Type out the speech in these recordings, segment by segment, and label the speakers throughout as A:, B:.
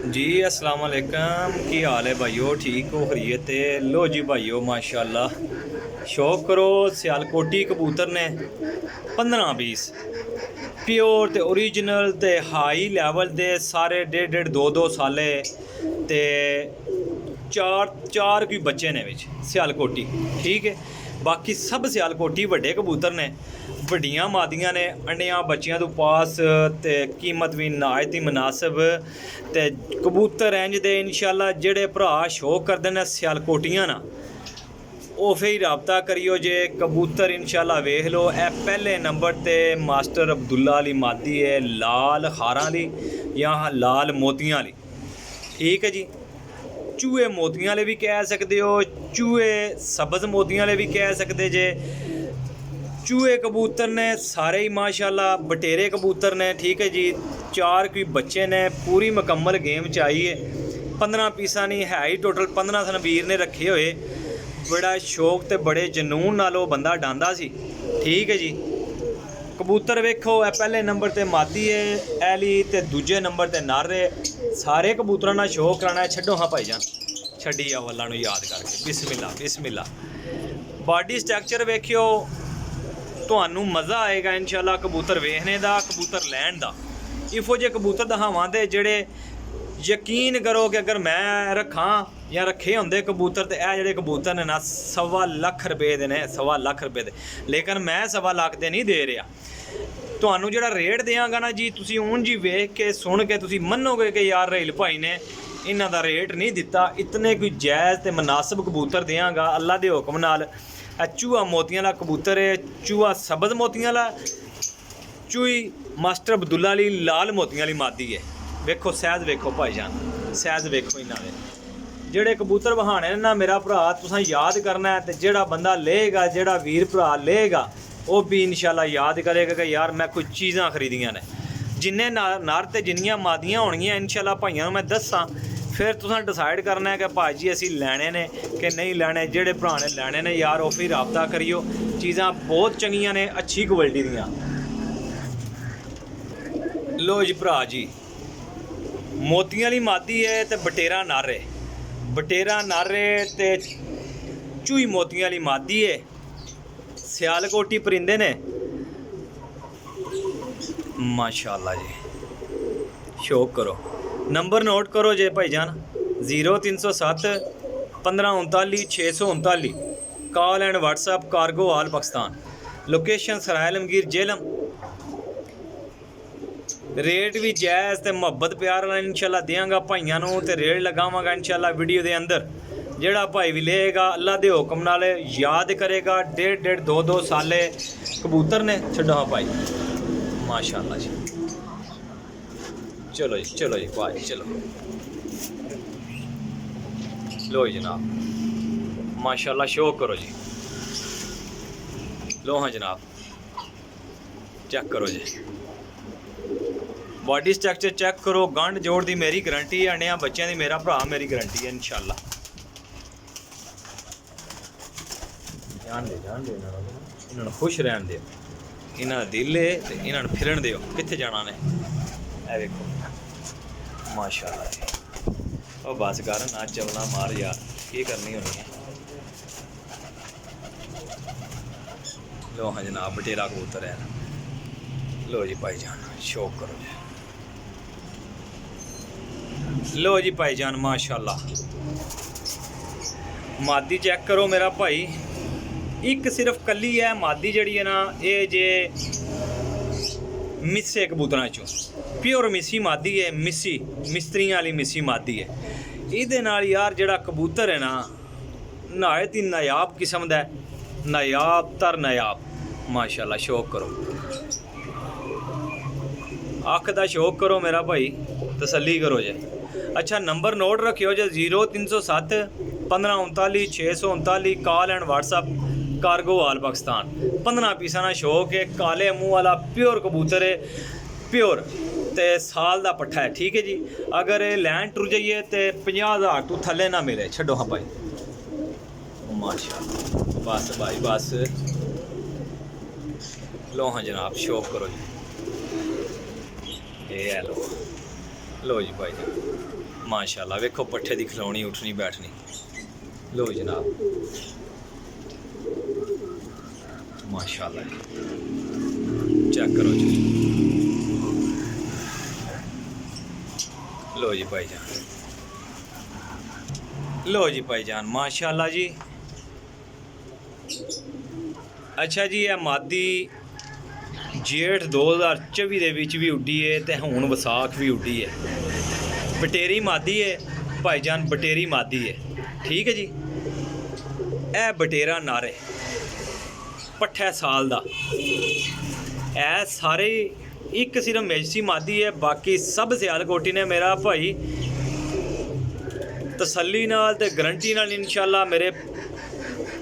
A: जी अस्सलाम वालेकुम। की हाल है भाईओ? ठीक हो? खरीत है? लो जी भाईओ माशाल्लाह शौक करो। सियालकोटी कबूतर ने 15-20 प्योर ते ओरिजिनल ते हाई लैवल दे सारे 1.5 2 साले ते चार कोई बच्चे ने विच सियालकोटी। ठीक है, बाकी सब सियालकोटी वड्डे कबूतर ने, वड्डियां मादियां ने, अंडियां बच्चियां तो पास ते कीमत भी नायत ही मुनासिब ते कबूतर इंज दे इंशाल्लाह जेड़े भरा शौक करदे ने सियालकोटियां ना ਉਹ फिर रबता करियो जे कबूतर इंशाल्लाह वेख लो। ए पहले नंबर ते मास्टर अब्दुल्ला वाली मादी है, लाल खारां दी या लाल मोतियां वाली। ठीक है जी, चूहे मोतियां वाले भी कह सकते हो, चूहे सब्ज़ मोतियां वाले भी कह सकते जे। चूहे कबूतर ने सारे ही माशाल्लाह बटेरे कबूतर ने। ठीक है जी, 4 कोई बच्चे ने, पूरी मुकम्मल गेम चाहिए। 15 पीसा नहीं है ही टोटल 15 सनवीर ने रखे हुए। बड़ा शौक ते बड़े जनून नाल वो बंदा डांदा सी। ठीक है जी, कबूतर वेखो ए पहले नंबर ते मादी है ऐली ते दूजे नंबर ते नारे। सारे कबूतरां नाल शौक कराना है। छड्डो हाँ भाईजान, छड्डी आओ अल्लाह नूं याद करके। बिस्मिल्ला बिस्मिल्ला। बॉडी स्ट्रक्चर वेखियो, तुहानूं मज़ा आएगा इंशाल्लाह कबूतर वेखने दा, कबूतर लैण दा। इफो जे कबूतर दिखावां दे जेड़े यकीन करो कि अगर मैं रखा या रखे होंदे कबूतर तो यह जोड़े कबूतर ने ना 1.25 लाख रुपए दे ने, 1.25 लाख रुपए दे। लेकिन मैं 1.25 लाख दे नहीं दे रहा। तुहानूं जिहड़ा रेट देंगा ना जी, तुसीं हूँ जी वेख के सुन के तुसीं मन्नोगे कि यार रहील भाई ने इन्हां दा रेट नहीं दिता। इतने कोई जायज़ ते मुनासिब कबूतर देंगा अल्लाह के हुक्म नाल। चूहा मोतियां वाला कबूतर है, चूहा सब्ज़ मोतियां वाला, चूही मास्टर अब्दुल्ला वाली लाल मोतियां वाली मादी है। वेखो सैज वेखो भाईजान, सैज वेखो इन्हां दे जेड़े कबूतर बहाने ने ना मेरा भरा तुसां याद करना है। तो जेड़ा बंदा लेगा, जेड़ा वीर भरा लेगा वो भी इंशाल्लाह याद करेगा कि यार मैं कुछ चीज़ां खरीदियां ने। जिन्ने नर ते जिन्नियां मादियां होणगियां इंशाल्लाह भाइयों मैं दस्सां, फिर तुसां डिसाइड करना है कि भाई जी असीं लैणे ने कि नहीं लैणे। जेड़े भरा ने लैणे ने यार वो फिर राबता करियो। चीज़ां बहुत चंगियां ने, अच्छी क्वालिटी दियां। लो जी भरा जी, मोतियां वाली मादी है तो बटेरा नर है। बटेरा नर है तो चूही मोतियां वाली मादी है। सियालकोटी परिंदे ने माशाल्लाह जी। शौक करो, नंबर नोट करो जे भाईजान, 0307 1539 639। Call and WhatsApp cargo all Pakistan. Location Sarai Alamgir Jhelum. Rate भी जायज़ ते मुहब्बत प्यार वाला इंशाल्लाह देंगा भाइयों नूं ते रेट लगावांगा इंशाल्लाह वीडियो दे अंदर। जेड़ा भाई भी लेगा अल्लाह दे हुक्म नाल याद करेगा। 1.5 2 साले कबूतर ने। छड्डो हाँ भाई माशाल्लाह जी। चलो जी भाई चलो। लो जनाब माशाल्लाह शौक करो जी। लो हाँ जनाब चेक करो जी, बॉडी स्ट्रक्चर चेक करो। गंढ जोड़ दी मेरी गारंटी है, अंडियां बच्चों की मेरा भरा मेरी गारंटी है इंशाल्लाह। जान दे इन्होंने खुश रहन दे, इन्हों का दिल है तो इन्होंने फिरन दो। कित्थे जाना ने ए देखो माशाल्लाह जी। और बस कर ना चवला मार यार, की करनी होनी है। लो हाँ जनाब बटेरा कबूतर है। लो जी भाईजान शौक करो जी। लो जी भाईजान माशाल्लाह मादी चेक करो मेरा भाई। एक सिर्फ कली है मादी जड़ी है ना, ये जे मिस्से कबूतरां चों प्योर मिस्सी मादी है। मिस्सी मिस्त्रियां वाली मिस्सी मादी है। इहदे नाल यार जेड़ा कबूतर है ना नायत ही नायाब किस्म दा, नायाब तर नायाब माशाल्लाह। शौक करो, अख दा शौक करो मेरा भाई, तसल्ली करो जे। अच्छा नंबर नोट रखियो जे 0307 1539 639। Call and WhatsApp cargo all Pakistan. 15 पीसा ना शौक है। काले मुँह वाला प्योर कबूतर है, प्योर ते साल दा पट्ठा है। ठीक है जी, अगर लैंड टुर जाइए तो 50,000 तो थले ना मिले। छड्डो हाँ भाई माशाल्लाह। बस भाई बस। लो हाँ जनाब शौक करो जी। ये लो लो जी भाई जान माशाल्लाह वेखो पट्ठे दी खिलौनी उठनी बैठनी। लो जनाब माशाल्लाह जी चेक करो जी। लो जी भाईजान, लो जी भाईजान माशाल्लाह जी। अच्छा जी यह मादी जेठ 2024 ਦੇ ਵਿੱਚ ਵੀ ਉੱਡੀ है ਤੇ ਹੁਣ ਵਿਸਾਖ भी ਉੱਡੀ है। बटेरी मादी है भाईजान, बटेरी मादी है ठीक है जी। ਇਹ बटेरा नारे पट्ठा साल ਦਾ ए सारे एक सिर्फ मेजसी मादी है, बाकी सब सियालकोटी ने मेरा भाई तसल्ली नाल ते गारंटी नाल इंशाल्लाह मेरे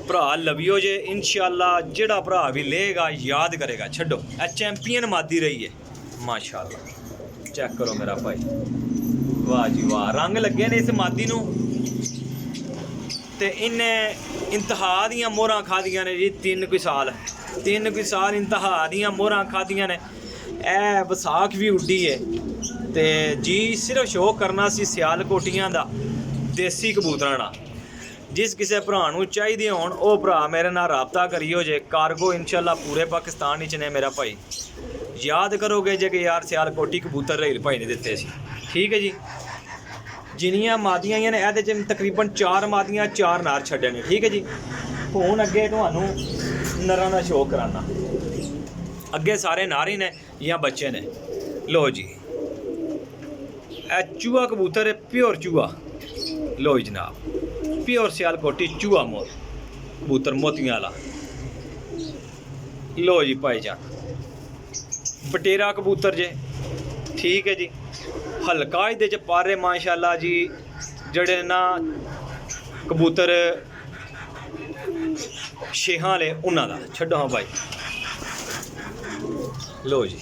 A: भरा लवियो जे इंशाल्लाह जेड़ा भरा भी लेगा याद करेगा छड्डो। ए चैंपियन मादी रही है माशाल्लाह चेक करो मेरा भाई वाह जी वाह। रंग लगे ने इस मादी नूं ते इन्हें इंतहा दियां मोहरां खादियां ने जी। 3 कोई साल इंतहा दियां मोहरां खादियां ने। ए विसाख भी उड्डी है ते जी सिर्फ शो करना सी सियालकोटियां दा देसी कबूतरां दा। जिस किसी भरा नूं चाहिए होण वो भरा मेरे नाल राबता करियो जे। कार्गो इंशाल्लाह पूरे पाकिस्तान विच ने मेरा भाई। याद करोगे जे कि यार सियालकोटी कबूतर रहील भाई ने दिते सी ठीक है जी। जिन्नियां मादियां आईयां ने इहदे च तकरीबन 4 मादियां 4 नार छड्डे ने ठीक है जी। हुण अगे तुहानूं नरां दा शो कराना। अगे सारे नारी ने या बच्चे ने। लो जी चूहा कबूतर है प्योर चूहा। लो जनाब प्योर सियालकोटी चूहा मोर कबूतर मोतियां वाला। लो जी भाईजान बटेरा कबूतर जे ठीक है जी। हल्का इहदे च पारे माशाल्लाह जी जड़े ना कबूतर छेहां वाले उन्हां दा छड्डो हाँ भाई। लो जी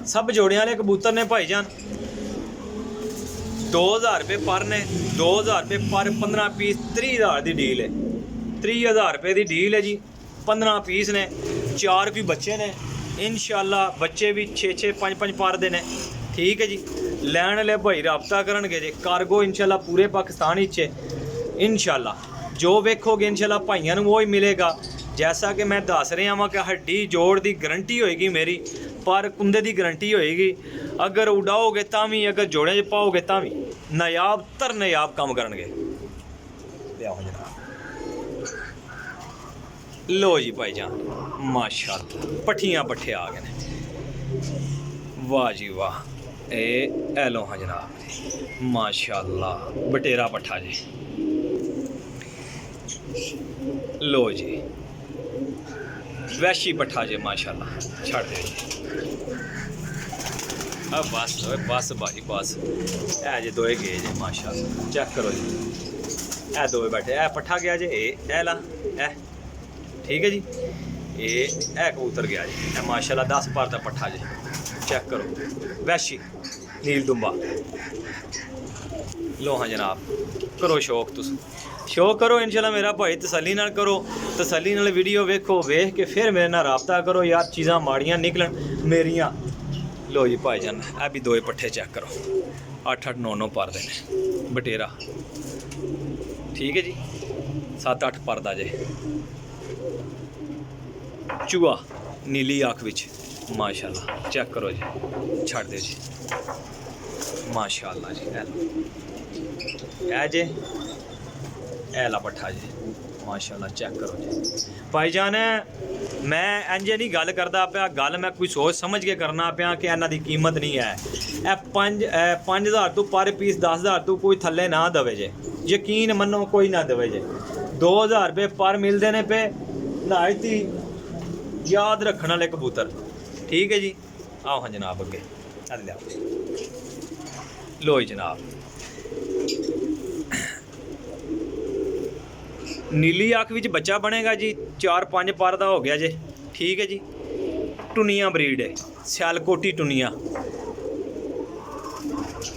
A: सब जोड़ियां वाले कबूतर ने भाईजान। 2000 रुपये पर ने 2000 रुपये पर 15 पीस 30,000 की डील है। 30,000 रुपये की डील है जी। 15 पीस ने 4 भी बच्चे ने इंशाल्लाह। बच्चे भी 6-6 5-5 पर दे ने ठीक है जी। लैन वाले भाई राबता करनगे जी। कार्गो इंशाल्लाह पूरे पाकिस्तान ही इंशाल्लाह जो वेखोगे इंशाल्लाह भाइयों वो ही मिलेगा। जैसा कि मैं दस रहा वहाँ कि हड्डी जोड़ की गारंटी होएगी मेरी, पर कुंदे की गारंटी होएगी। अगर उड़ाओगे तावी अगर जोड़े च पाओगे तावी नायाब तर नायाब काम करनगे। लो जी भाईजान माशाल्लाह पट्ठियां पट्ठे आ गए ने। वाह जी वाह ए लो हाँ जनाब माशाल्लाह बटेरा पट्ठा जी। लो जी वैशी पट्ठा जी माशाल्लाह छड़ दे जी। अब बस भाई बस ए जे दोए गए जे माशाल्लाह चेक करो जी। ए दोए बैठे ए पट्ठा गया जे ए ला ए ठीक है जी। ए कबूतर गया जी ए माशाल्लाह 10 पर का पट्ठा जी चेक करो वैशी नील दुम्बा। लो हाँ जनाब करो शौक तुस शौक करो इंशाल्लाह मेरा भाई तसल्ली नाल करो। तसल्ली नाल वीडियो वेखो वेख के फिर मेरे नाल राबता करो यार चीज़ां माड़ियां निकलन मेरियां। लो जी भाईजान ए भी 2 पट्ठे चेक करो 8-8 9-9 पर दे ने बटेरा ठीक है जी। 7-8 पर दा जे चूहा नीली आँख विच माशाल्लाह चेक करो जी छड़ दे जी माशाल्लाह जी। ए जे एला पट्ठा जी माशाल्लाह चेक करो जी भाईजान। मैं इंज नहीं गल करदा पिया, गल मैं कोई सोच समझ के करना पिया कि इन्हां दी कीमत नहीं है। 5,000 तो पर पीस 10,000 तो कोई थल्ले ना दवे जे। यकीन मनो कोई ना दवे जे। 2,000 रुपये पर मिलते ने पे नायती याद रखने वाले कबूतर ठीक है जी। आओ हाँ जनाब अगे लिया। लो जी जनाब नीली आँख विच बच्चा बनेगा जी 4-5 पर का हो गया जे ठीक है जी। टुनिया ब्रीड है सियालकोटी टुनिया।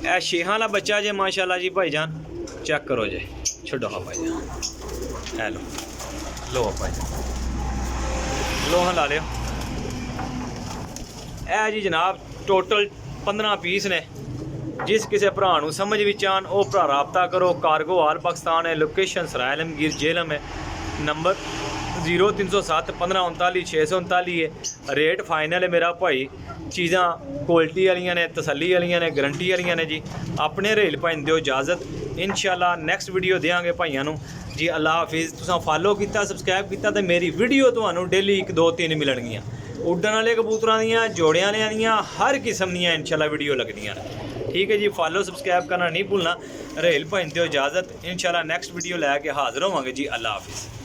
A: ए छेहां वाला बच्चा जे माशाल्लाह जी भाईजान चेक करो जे छड्डो हाँ भाईजान ए लो भाईजान लो हाँ ला लियो। ए जी जनाब टोटल 15 पीस ने ਜਿਸ ਕਿਸੇ ਭਰਾ ਨੂੰ ਸਮਝ ਵਿੱਚ ਆਉਣ ਉਹ ਭਰਾ ਰਾਬਤਾ ਕਰੋ। ਕਾਰਗੋ ਆਲ ਪਾਕਿਸਤਾਨ ਹੈ, ਲੋਕੇਸ਼ਨ ਸਰਾਏ ਆਲਮਗੀਰ ਜੇਹਲਮ ਹੈ, ਨੰਬਰ 0307 1539 639 ਹੈ। ਰੇਟ ਫਾਈਨਲ ਹੈ ਮੇਰਾ ਭਾਈ, ਚੀਜ਼ਾਂ ਕੁਆਲਿਟੀ ਵਾਲੀਆਂ ਨੇ, ਤਸੱਲੀ ਵਾਲੀਆਂ ਨੇ, ਗਰੰਟੀ ਵਾਲੀਆਂ ਨੇ ਜੀ। ਆਪਣੇ ਰੇਲ ਭਾਈ ਦਿਓ ਇਜਾਜ਼ਤ, ਇੰਸ਼ਾਅੱਲਾ ਨੈਕਸਟ ਵੀਡੀਓ ਦੇਵਾਂਗੇ ਭਾਈਆਂ ਨੂੰ ਜੀ। ਅੱਲਾ ਹਾਫਿਜ਼। ਤੁਸੀਂ ਫਾਲੋ ਕੀਤਾ, ਸਬਸਕ੍ਰਾइब ਕੀਤਾ ਤੇ ਮੇਰੀ ਵੀਡੀਓ ਤੁਹਾਨੂੰ ਡੇਲੀ 1 2 3 ਮਿਲਣਗੀਆਂ। ਉੱਡਣ ਵਾਲੇ ਕਬੂਤਰਾਂ ਦੀਆਂ, ਜੋੜਿਆਂ ਵਾਲਿਆਂ ਦੀਆਂ, ਹਰ ਕਿਸਮ ਦੀਆਂ ਇੰਸ਼ਾਅੱਲਾ ਵੀਡੀਓ ਲੱਗਦੀਆਂ ਨੇ। ठीक है जी, फॉलो सब्सक्राइब करना नहीं भूलना। रेल भाई दियो इजाज़त, इंशाल्लाह नेक्स्ट वीडियो लैके हाज़र होवांगे जी। अल्लाह हाफिज़।